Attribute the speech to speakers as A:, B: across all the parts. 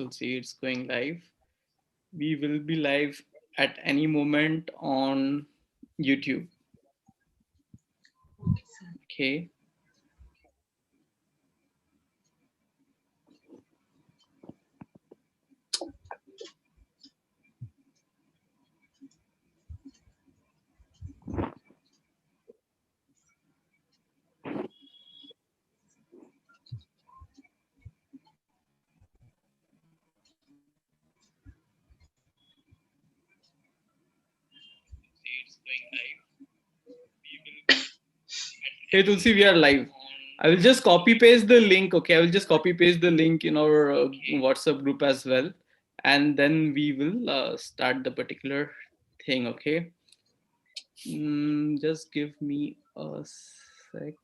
A: Tulsi. It's going live. We will be live at any moment on YouTube. Okay. Hey Tulsi, we are live. I will just copy paste the link. Okay, I will just copy paste the link in our WhatsApp group as well, and then we will start the particular thing. Okay. Just give me a sec.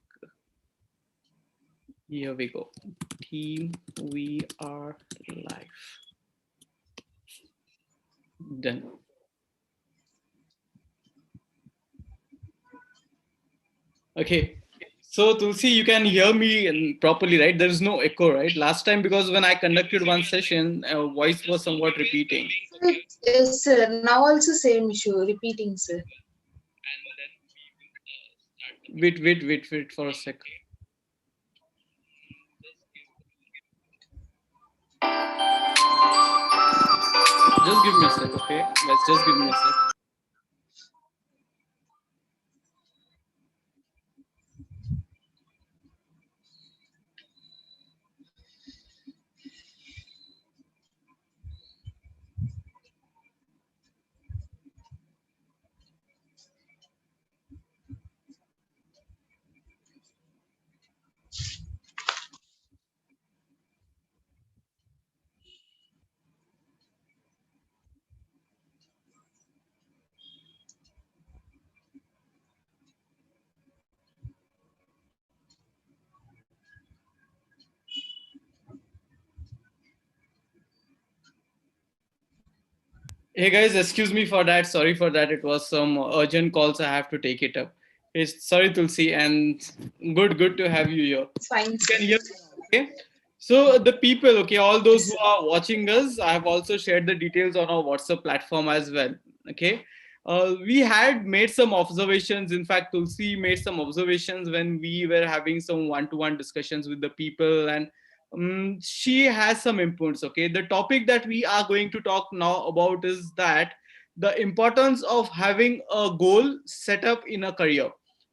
A: Here we go. Team, we are live. Done. Okay. So Tulsi, you can hear me properly, right? There is no echo, right? Last time, because when I conducted one session, voice was somewhat repeating.
B: Yes, sir. Now also same issue, repeating, sir.
A: Wait for a sec. Just give me a sec, okay? Let's just give me a sec. Hey guys, excuse me for that. Sorry for that. It was some urgent calls. I have to take it up. It's sorry, Tulsi, and good to have you here.
B: It's fine,
A: You
B: sir.
A: can hear me, okay? So the people, okay, all those
B: Yes,
A: who
B: sir.
A: are watching us, I have also shared the details on our WhatsApp platform as well. Okay. We had made some observations. In fact, Tulsi made some observations when we were having some one-to-one discussions with the people, and she has some inputs. Okay, the topic that we are going to talk now about is that the importance of having a goal set up in a career.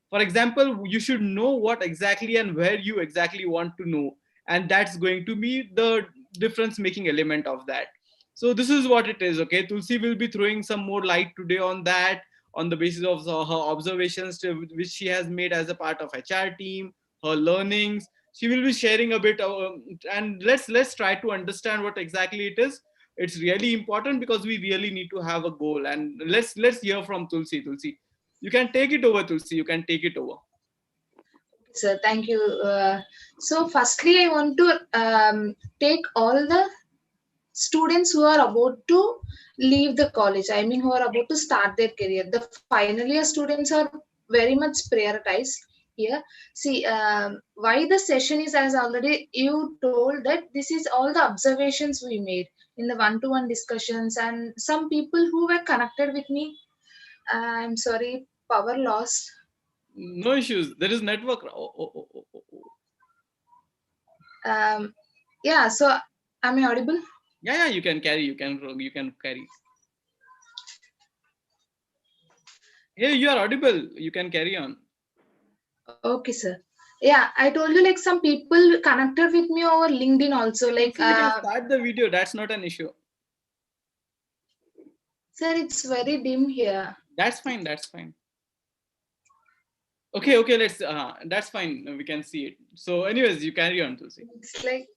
A: For example, you should know what exactly and where you exactly want to know, and that's going to be the difference making element of that. So this is what it is. Okay, Tulsi will be throwing some more light today on that, on the basis of her observations which she has made as a part of HR team, her learnings. She will be sharing a bit and let's try to understand what exactly it is. It's really important because we really need to have a goal. And let's hear from Tulsi. You can take it over, Tulsi. You can take it over.
B: Sir, thank you. So, firstly, I want to take all the students who are about to leave the college. I mean, who are about to start their career. The final year students are very much prioritized here. See, why the session is, as already you told, that this is all the observations we made in the one-to-one discussions, and some people who were connected with me. I'm sorry, power loss.
A: No issues. There is network.
B: Um, yeah, so am I audible?
A: Yeah, you can carry. You can carry. Yeah, you are audible. You can carry on.
B: Okay, sir. Yeah, I told you like some people connected with me over LinkedIn also. Like,
A: So we can start the video. That's not an issue.
B: sir, it's very dim here.
A: That's fine. That's fine. Okay. Let's. That's fine. We can see it. So, anyways, you carry on, Tulsi.
B: It's like,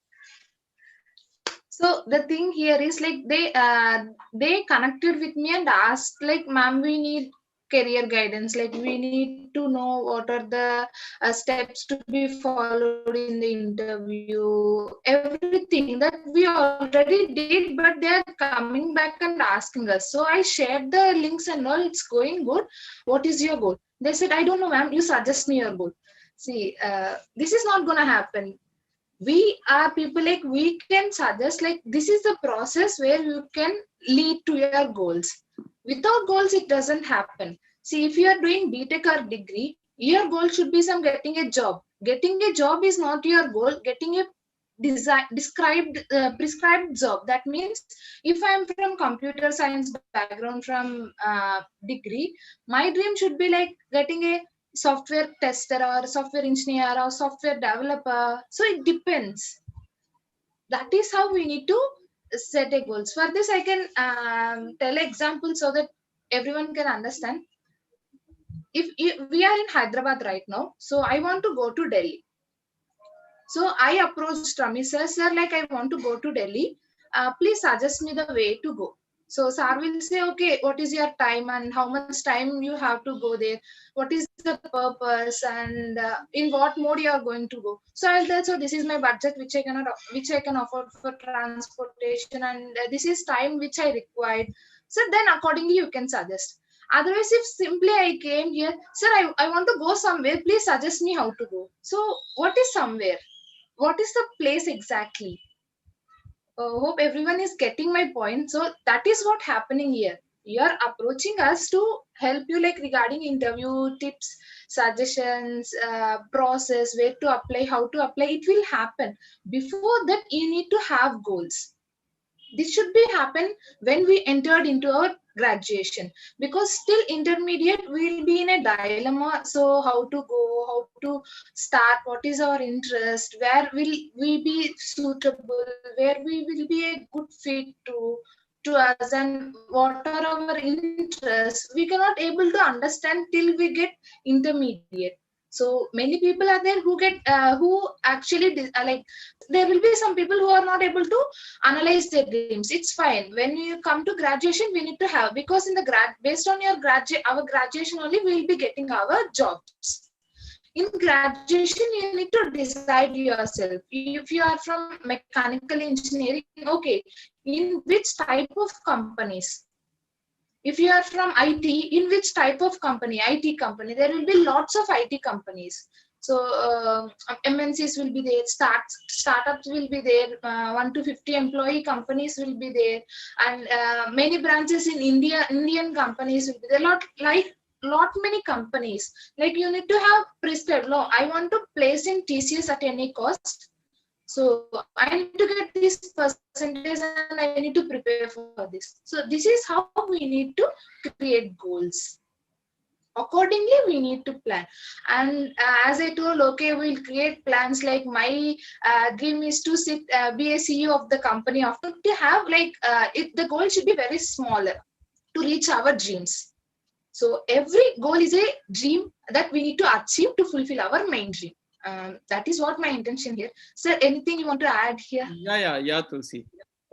B: so the thing here is like they connected with me and asked like, ma'am, we need career guidance. Like we need to know what are the steps to be followed in the interview. Everything that we already did, but they are coming back and asking us. So I shared the links and all. It's going good. What is your goal? They said, I don't know, ma'am. You suggest me your goal. See, this is not gonna happen. We are people, like we can suggest like this is the process where you can lead to your goals. Without goals it doesn't happen. See, if you are doing btech or degree, your goal should be some getting a job. Getting a job is not your goal. Getting a described prescribed job, that means if I am from computer science background from degree, my dream should be like getting a software tester or software engineer or software developer. So it depends. That is how we need to set a goals. For this I can tell example so that everyone can understand. If we are in Hyderabad right now, so I want to go to Delhi. So I approached Rami sir, sir, like I want to go to Delhi. Please suggest me the way to go. So sir will say, okay, what is your time and how much time you have to go there? What is the purpose and in what mode you are going to go? So I'll tell, so this is my budget which I can afford for transportation, and this is time which I required. So then accordingly you can suggest. Otherwise, if simply I came here, sir, I want to go somewhere, please suggest me how to go. So what is somewhere? What is the place exactly? Hope everyone is getting my point. So that is what happening here. You are approaching us to help you like regarding interview tips, suggestions, process, where to apply, how to apply. It will happen. Before that you need to have goals. This should be happen when we entered into our graduation, because still intermediate we'll be in a dilemma. So how to go, how to start, what is our interest, where will we be suitable, where we will be a good fit to us, and what are our interests we cannot able to understand till we get intermediate. So many people are there who get who actually like, there will be some people who are not able to analyze their dreams. It's fine. When you come to graduation we need to have, because in the based on your graduate our graduation only we will be getting our jobs. In graduation you need to decide yourself. If you are from mechanical engineering, okay, in which type of companies. If you are from IT, in which type of company? IT company. There will be lots of IT companies. So MNCs will be there. Startups will be there. 1 to 50 employee companies will be there, and many branches in Indian companies will be there. Lot many companies. Like you need to have prescribed. No, I want to place in TCS at any cost. So I need to get this percentage and I need to prepare for this. So this is how we need to create goals. Accordingly we need to plan. And as I told, okay, we'll create plans like my dream is to be a CEO of the company. After to have like the goal should be very smaller to reach our dreams. So every goal is a dream that we need to achieve to fulfill our main dream. That is what my intention here. Sir, anything you want to add here?
A: Yeah, Tulsi.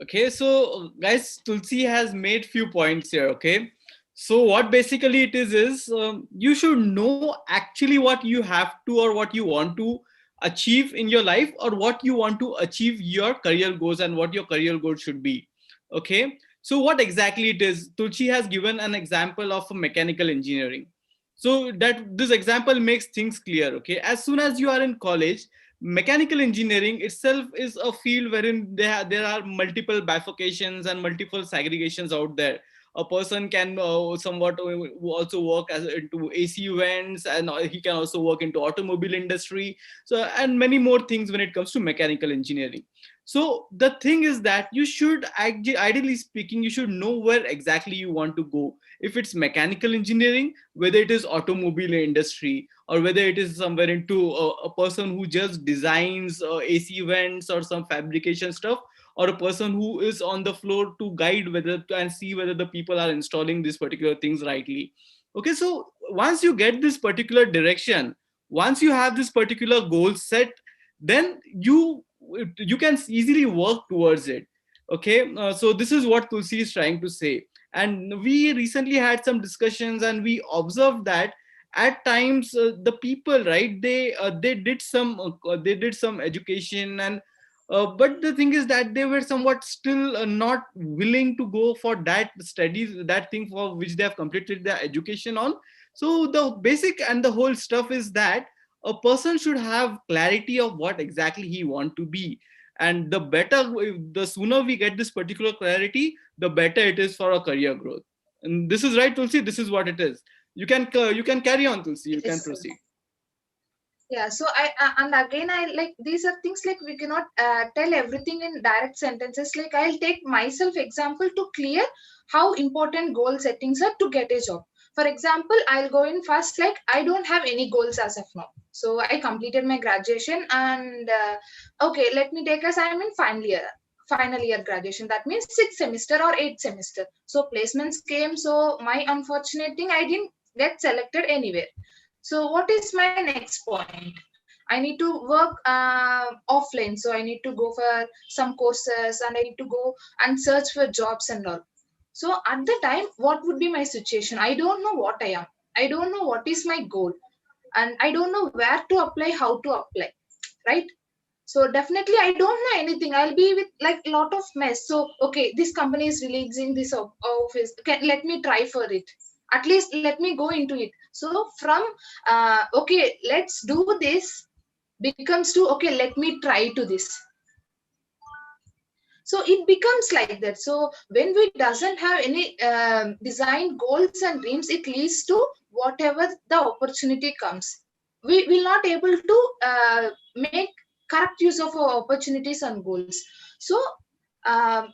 A: Okay, so guys, Tulsi has made few points here. Okay, so what basically it is you should know actually what you have to or what you want to achieve in your life, or what you want to achieve your career goals and what your career goals should be. Okay, so what exactly it is? Tulsi has given an example of mechanical engineering. So that this example makes things clear. Okay, as soon as you are in college, mechanical engineering itself is a field wherein there are multiple bifurcations and multiple segregations out there. A person can somewhat also work as into AC vents, and he can also work into automobile industry, so and many more things when it comes to mechanical engineering. So the thing is that you should ideally speaking, you should know where exactly you want to go. If it's mechanical engineering, whether it is automobile industry, or whether it is somewhere into a person who just designs AC vents or some fabrication stuff, or a person who is on the floor to guide whether and see whether the people are installing these particular things rightly. Okay, so once you get this particular direction, once you have this particular goal set, then you can easily work towards it. Okay, so this is what Tulsi is trying to say. And we recently had some discussions and we observed that at times the people, right, they did some education, and but the thing is that they were somewhat still not willing to go for that studies, that thing for which they have completed their education on. So the basic and the whole stuff is that a person should have clarity of what exactly he want to be. And the better, the sooner we get this particular clarity, the better it is for our career growth. And this is right, Tulsi, this is what it is. You can carry on, Tulsi, you can
B: Yes.
A: proceed.
B: Yeah, so and again I like these are things like we cannot tell everything in direct sentences. Like I'll take myself example to clear how important goal settings are to get a job. For example, I'll go in first, like I don't have any goals as of now. So I completed my graduation and okay, let me take as I'm in final year graduation. That means sixth semester or eighth semester. So placements came. So my unfortunate thing, I didn't get selected anywhere. So what is my next point? I need to work offline. So I need to go for some courses and I need to go and search for jobs and all. So at the time, what would be my situation? I don't know what I am. I don't know what is my goal. And I don't know where to apply, how to apply. Right? So definitely I don't know anything. I'll be with like a lot of mess. So okay, this company is releasing this office. Let me try for it. At least let me go into it. So from okay, let's do this becomes to okay, let me try to this. So it becomes like that. So when we doesn't have any design goals and dreams, it leads to whatever the opportunity comes. We will not able to make correct use of our opportunities and goals. So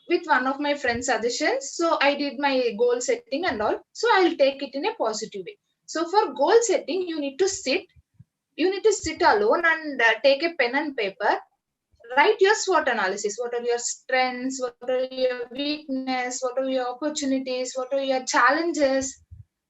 B: with one of my friends suggestions, so I did my goal setting and all. So I'll take it in a positive way. So for goal setting, you need to sit alone and take a pen and paper. Write your SWOT analysis. What are your strengths? What are your weakness? What are your opportunities? What are your challenges?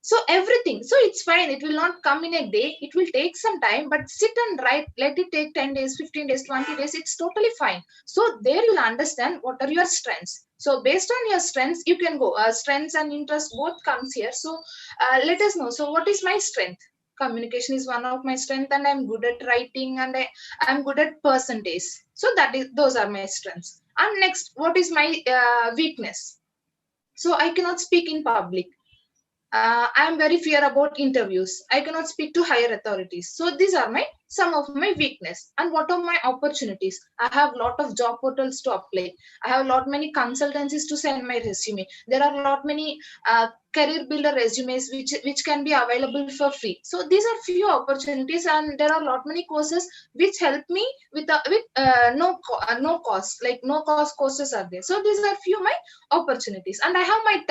B: So everything. So it's fine. It will not come in a day. It will take some time, but sit and write. Let it take 10 days, 15 days, 20 days. It's totally fine. So there you'll understand what are your strengths. So based on your strengths, you can go. Strengths and interest both comes here. So let us know. So what is my strength? Communication is one of my strength, and I'm good at writing, and I'm good at percentage. So that is those are my strengths. And next, what is my weakness? So I cannot speak in public. I am very fear about interviews. I cannot speak to higher authorities. So these are my some of my weakness. And what are my opportunities? I have lot of job portals to apply. I have lot many consultancies to send my resume. There are lot many career builder resumes which can be available for free. So these are few opportunities, and there are lot many courses which help me with no cost, like no cost courses are there. So these are few my opportunities, and I have my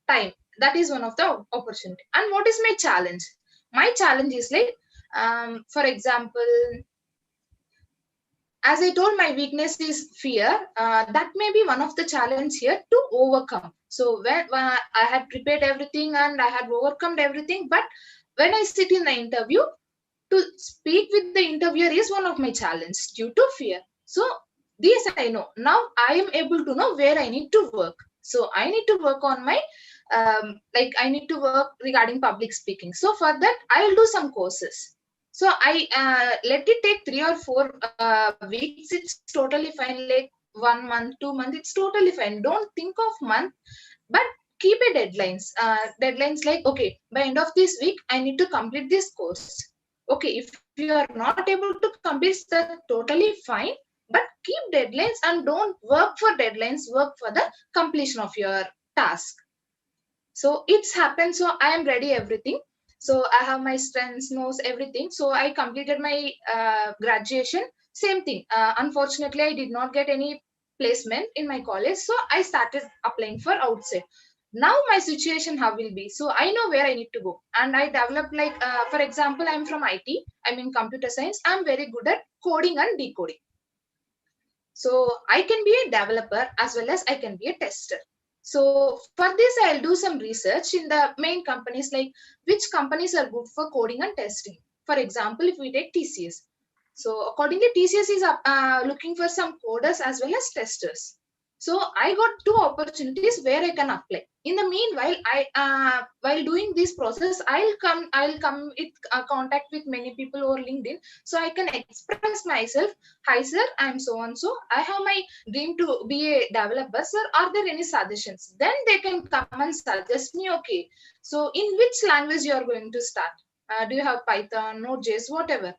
B: time. That is one of the opportunity. And what is my challenge? My challenge is like for example, as I told, my weakness is fear. That may be one of the challenge here to overcome. So when I had prepared everything and I had overcome everything, but when I sit in the interview, to speak with the interviewer is one of my challenge due to fear. So this I know. Now I am able to know where I need to work. So I need to work on my like I need to work regarding public speaking. So for that I will do some courses. So I let it take 3 or 4 weeks. It's totally fine. Like 1 month, 2 months, it's totally fine. Don't think of month, but keep a deadlines. Deadlines like okay, by end of this week I need to complete this course. Okay, if you are not able to complete that, totally fine, but keep deadlines and don't work for deadlines, work for the completion of your task. So it's happened. So I am ready everything. So I have my strengths, knows everything. So I completed my graduation. Same thing, unfortunately I did not get any placement in my college, so I started applying for outside. Now my situation how will be, so I know where I need to go, and I developed like for example, I'm from IT, I'm in computer science, I'm very good at coding and decoding. So I can be a developer as well as I can be a tester. So for this I'll do some research in the main companies, like which companies are good for coding and testing. For example, if we take TCS, so accordingly TCS is looking for some coders as well as testers. So I got two opportunities where I can apply. In the meanwhile, I while doing this process, I'll come with contact with many people over LinkedIn, so I can express myself. Hi sir, I'm so and so. I have my dream to be a developer. Sir, are there any suggestions? Then they can come and suggest me. Okay, so in which language you are going to start? Do you have Python, Node.js, whatever?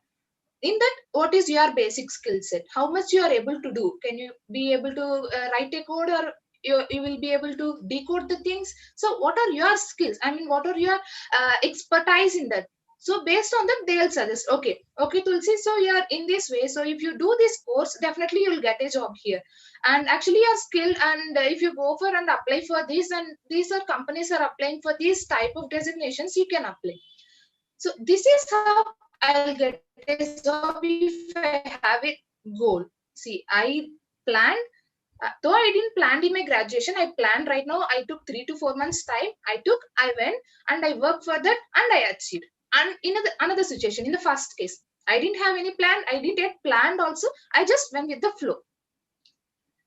B: in that, what is your basic skill set, how much you are able to do, can you be able to write a code, or you will be able to decode the things. So what are your skills, I mean, what are your expertise in that. So based on that, they'll suggest, okay, okay, Tulsi, so you are in this way, so if you do this course, definitely you'll get a job here, and actually you're skilled, and if you go for and apply for this, and these are companies are applying for these type of designations, you can apply. So this is how I'll get a job if I have a goal. See, I planned, though I didn't plan in my graduation, I planned right now. I took 3 to 4 months time. I went and I worked for that and I achieved. And in another situation, in the first case, I didn't have any plan. I didn't get planned also. I just went with the flow.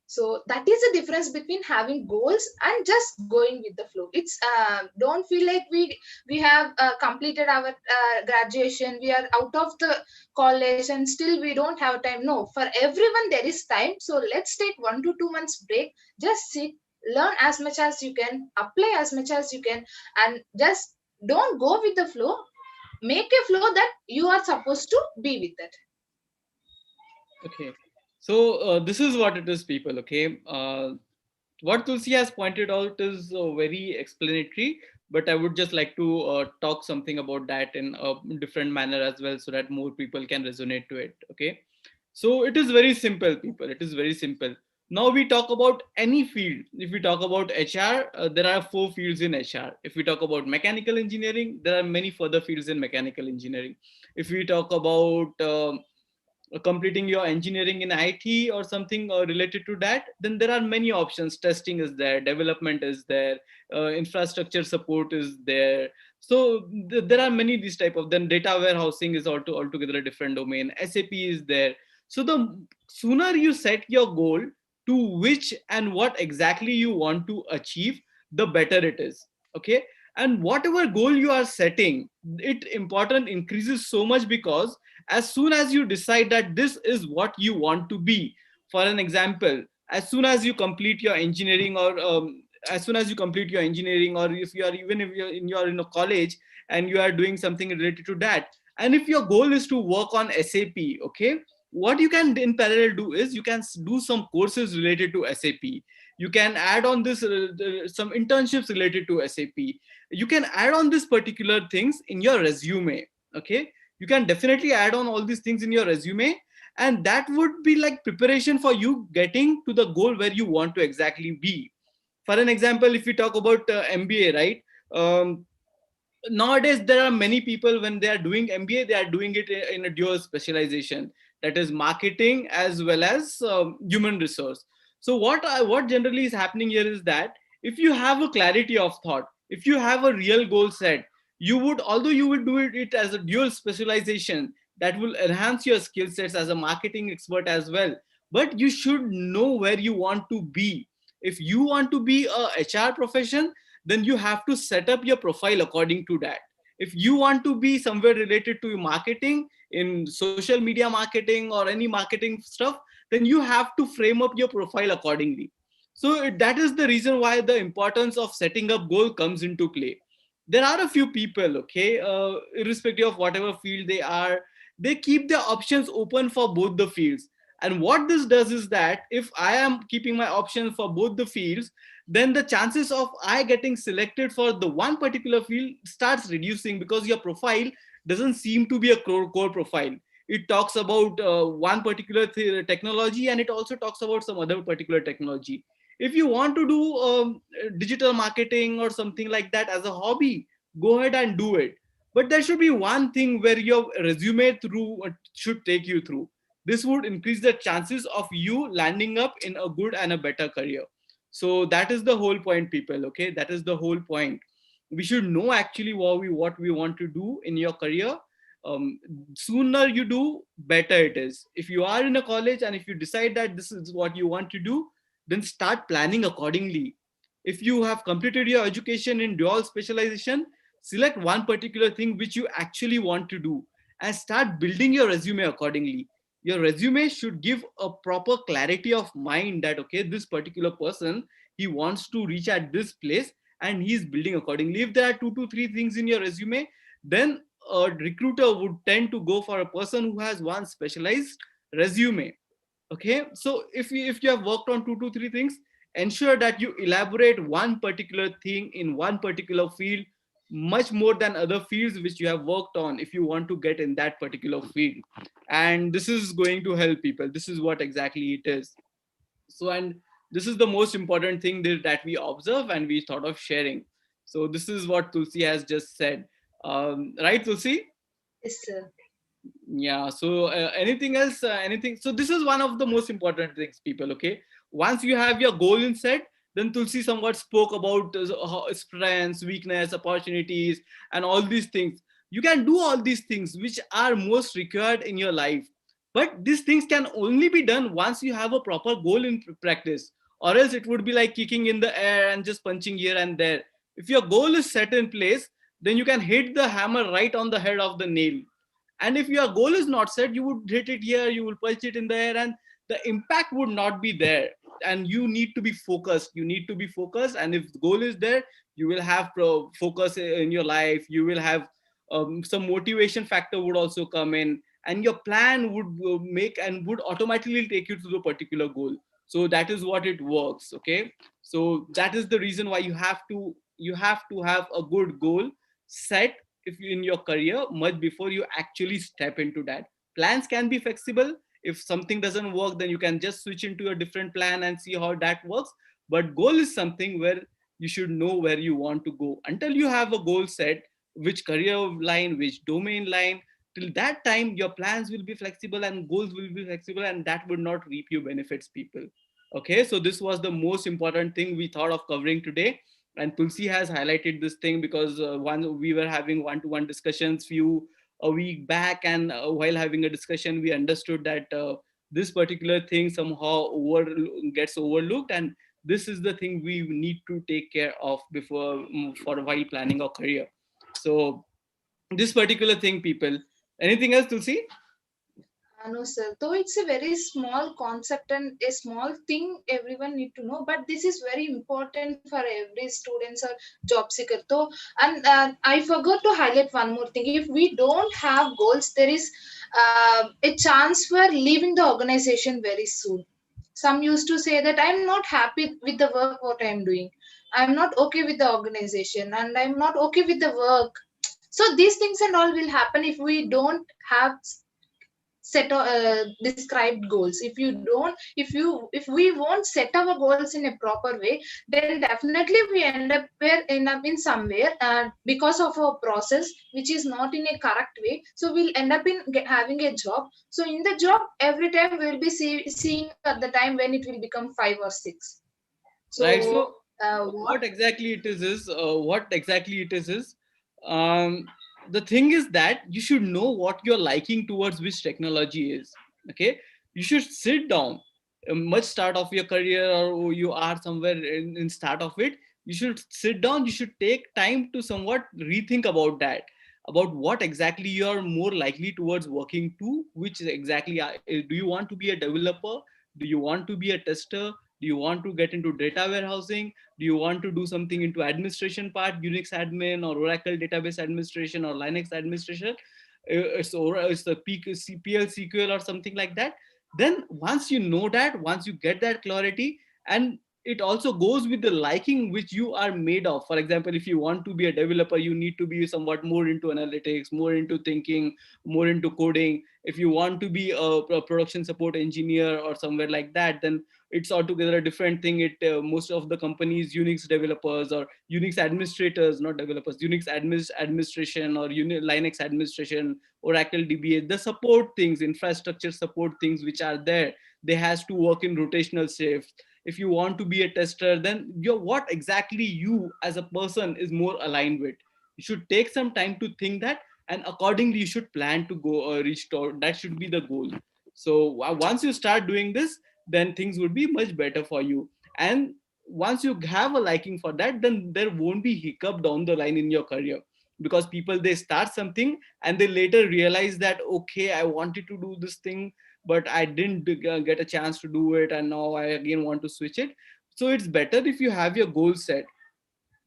B: So that is the difference between having goals and just going with the flow. It's don't feel like we have completed our graduation, we are out of the college and still we don't have time. No, for everyone there is time. So let's take 1 to 2 months break, just sit, learn as much as you can, apply as much as you can, and just don't go with the flow. Make a flow that you are supposed to be with it.
A: Okay. So this is what it is, people. Okay. What Tulsi has pointed out is very explanatory, but I would just like to talk something about that in a different manner as well, so that more people can resonate to it. Okay. So it is very simple, people. It is very simple. Now we talk about any field. If we talk about HR, there are 4 fields in HR. If we talk about mechanical engineering, there are many further fields in mechanical engineering. If we talk about completing your engineering in IT or something related to that, then there are many options. Testing is there, development is there, infrastructure support is there. So there are many these type of. Then data warehousing is altogether a different domain. SAP is there. So the sooner you set your goal to which and what exactly you want to achieve, the better it is. Okay. And whatever goal you are setting, it important increases so much, because as soon as you decide that this is what you want to be, for an example, as soon as you complete your engineering, or as soon as you complete your engineering, or if you are, even if you're in a college and you are doing something related to that, and if your goal is to work on SAP, okay, what you can in parallel do is you can do some courses related to SAP. You can add on this some internships related to SAP. You can add on this particular things in your resume. Okay, you can definitely add on all these things in your resume, and that would be like preparation for you getting to the goal where you want to exactly be. For an example, if we talk about MBA, right? um, Nowadays there are many people, when they are doing MBA, they are doing it in a dual specialization, that is marketing as well as human resource. So what generally is happening here is that if you have a clarity of thought, if you have a real goal set, you would, although you will do it as a dual specialization, that will enhance your skill sets as a marketing expert as well. But you should know where you want to be. If you want to be a HR profession, then you have to set up your profile according to that. If you want to be somewhere related to marketing, in social media marketing or any marketing stuff, then you have to frame up your profile accordingly. So that is the reason why the importance of setting up goal comes into play. There are a few people, okay, irrespective of whatever field they are, they keep their options open for both the fields. And what this does is that if I am keeping my options for both the fields, then the chances of I getting selected for the one particular field starts reducing, because your profile doesn't seem to be a core profile. It talks about one particular technology, and it also talks about some other particular technology. If you want to do digital marketing or something like that as a hobby, go ahead and do it. But there should be one thing where your resume through should take you through. This would increase the chances of you landing up in a good and a better career. So that is the whole point, people. Okay, that is the whole point. We should know actually what we want to do in your career. um, Sooner you do, better it is. If you are in a college and if you decide that this is what you want to do, then start planning accordingly. If you have completed your education in dual specialization, select one particular thing which you actually want to do, and start building your resume accordingly. Your resume should give a proper clarity of mind that okay, this particular person, he wants to reach at this place, and he's building accordingly. If there are 2 to 3 things in your resume, then a recruiter would tend to go for a person who has one specialized resume. Okay, so if you have worked on two to three things, ensure that you elaborate one particular thing in one particular field much more than other fields which you have worked on, if you want to get in that particular field. And this is going to help people. This is what exactly it is. So, and this is the most important thing that we observe and we thought of sharing. So this is what Tulsi has just said. Right, Tulsi?
B: Yes, sir.
A: Yeah, so anything else, anything, so this is one of the most important things, people. Okay, once you have your goal in set, then Tulsi somewhat spoke about strengths, weakness, opportunities, and all these things. You can do all these things which are most required in your life, but these things can only be done once you have a proper goal in practice, or else it would be like kicking in the air and just punching here and there. If your goal is set in place, then you can hit the hammer right on the head of the nail. And if your goal is not set, you would hit it here, you will punch it in the air, and the impact would not be there. And you need to be focused. You need to be focused. And if the goal is there, you will have focus in your life. You will have some motivation factor would also come in, and your plan would make and would automatically take you to the particular goal. So that is what it works. Okay, so that is the reason why you have to have a good goal set if you in your career much before you actually step into that. Plans can be flexible. If something doesn't work, then you can just switch into a different plan and see how that works. But goal is something where you should know where you want to go. Until you have a goal set, which career line, which domain line, till that time your plans will be flexible and goals will be flexible, and that would not reap you benefits, people. Okay, so this was the most important thing we thought of covering today. And Tulsi has highlighted this thing because one we were having one-to-one discussions few a week back, and while having a discussion, we understood that this particular thing somehow gets overlooked, and this is the thing we need to take care of before for while planning our career. So this particular thing, people. Anything else, Tulsi?
B: No, sir. Though it's a very small concept and a small thing everyone need to know, but this is very important for every students or job seeker. Though, and I forgot to highlight one more thing. If we don't have goals, there is a chance for leaving the organization very soon. Some used to say that I'm not happy with the work what I'm doing. I'm not okay with the organization, and I'm not okay with the work. So these things and all will happen if we don't have set described goals. If we won't set our goals in a proper way, then definitely we end up in somewhere, because of our process which is not in a correct way. So we'll end up in having a job. So in the job every time we'll be seeing at the time when it will become 5 or 6.
A: Right.
B: So
A: So
B: what
A: what exactly it is what exactly it is um, the thing is that you should know what you're liking towards which technology is. Okay, you should sit down much start of your career, or you are somewhere in start of it. You should sit down, you should take time to somewhat rethink about that, about what exactly you are more likely towards working to, which is exactly do you want to be a developer, do you want to be a tester, do you want to get into data warehousing, do you want to do something into administration part, Unix admin or Oracle database administration or Linux administration, it's the CPL SQL or something like that. Then once you know that, once you get that clarity, and it also goes with the liking which you are made of. For example, if you want to be a developer, you need to be somewhat more into analytics, more into thinking, more into coding. If you want to be a production support engineer or somewhere like that, then it's altogether a different thing. It most of the companies, Unix developers or Unix administrators, not developers, Unix administration or Linux administration, Oracle DBA, the support things, infrastructure support things which are there, they has to work in rotational shifts. If you want to be a tester, then what exactly you as a person is more aligned with. You should take some time to think that, and accordingly you should plan to go reach to that should be the goal. So once you start doing this, then things would be much better for you. And once you have a liking for that, then there won't be hiccup down the line in your career, because people, they start something and they later realize that, okay, I wanted to do this thing, but I didn't get a chance to do it, and now I again want to switch it. So it's better if you have your goal set.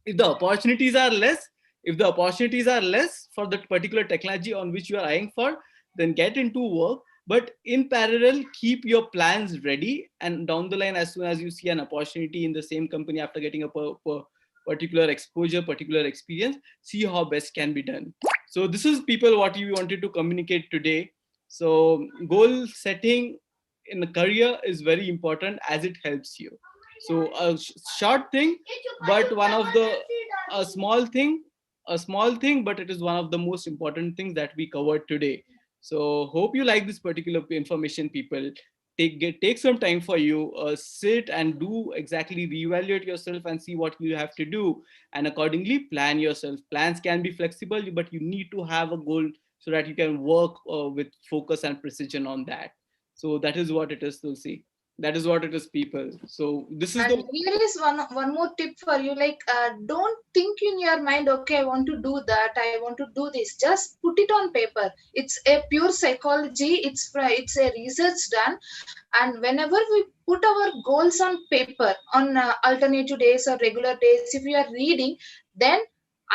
A: If the opportunities are less, If the opportunities are less for that particular technology on which you are eyeing for, then get into work. But in parallel, keep your plans ready. And down the line, as soon as you see an opportunity in the same company after getting a particular exposure, particular experience, see how best can be done. So this is people what you wanted to communicate today. So goal setting in a career is very important as it helps you. So a short thing, but one of the a small thing, a small thing, but it is one of the most important things that we covered today. So hope you like this particular information, people. Take some time for you, sit and do exactly reevaluate yourself and see what you have to do, and accordingly plan yourself. Plans can be flexible, but you need to have a goal so that you can work with focus and precision on that. So that is what it is, Tulsi. That is what it is, people. So this is
B: And
A: the
B: here is one more tip for you. Like, don't think in your mind, okay, I want to do that, I want to do this. Just put it on paper. It's a pure psychology. It's a research done. And whenever we put our goals on paper, on alternative days or regular days, if we are reading, then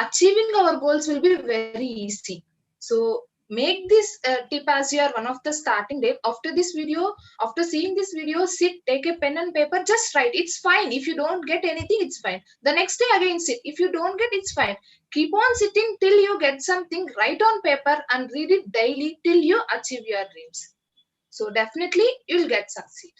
B: achieving our goals will be very easy. So make this tip as your one of the starting date. After this video, after seeing this video, sit, take a pen and paper, just write. It's fine if you don't get anything, it's fine. The next day again sit. If you don't get, it's fine. Keep on sitting till you get something. Write on paper and read it daily till you achieve your dreams. So definitely you'll get succeed.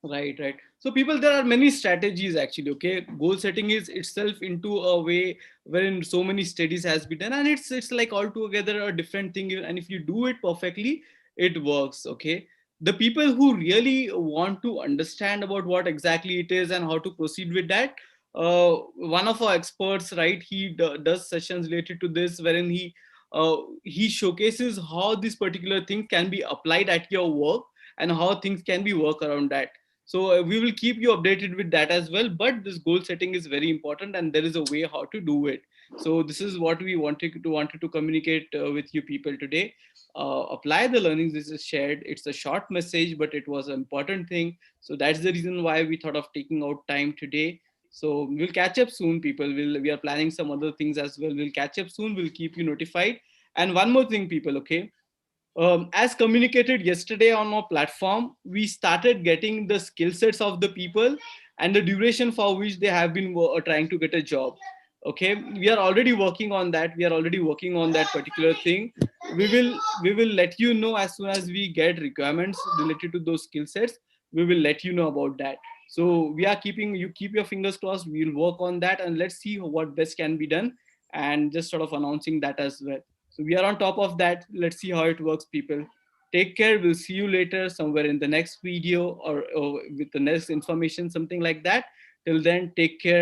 A: right, right. So people, there are many strategies actually. Okay, goal setting is itself into a way wherein so many studies has been done, and it's like altogether a different thing. And if you do it perfectly, it works. Okay, the people who really want to understand about what exactly it is and how to proceed with that, one of our experts, right, he does sessions related to this, wherein he showcases how this particular thing can be applied at your work and how things can be work around that. So we will keep you updated with that as well. But this goal setting is very important, and there is a way how to do it. So this is what we wanted to communicate with you people today. Apply the learnings this is shared. It's a short message, but it was an important thing. So that's the reason why we thought of taking out time today. So we'll catch up soon, people. We are planning some other things as well. We'll catch up soon. We'll keep you notified. And one more thing, people. Okay, as communicated yesterday on our platform, we started getting the skill sets of the people and the duration for which they have been trying to get a job. Okay, we are already working on that. We are already working on that particular thing. We will let you know as soon as we get requirements related to those skill sets. We will let you know about that. So we are keeping you keep your fingers crossed. We'll work on that and let's see what best can be done, and just sort of announcing that as well. So we are on top of that. Let's see how it works, people. Take care. We'll see you later somewhere in the next video, or with the next information, something like that. Till then, take care.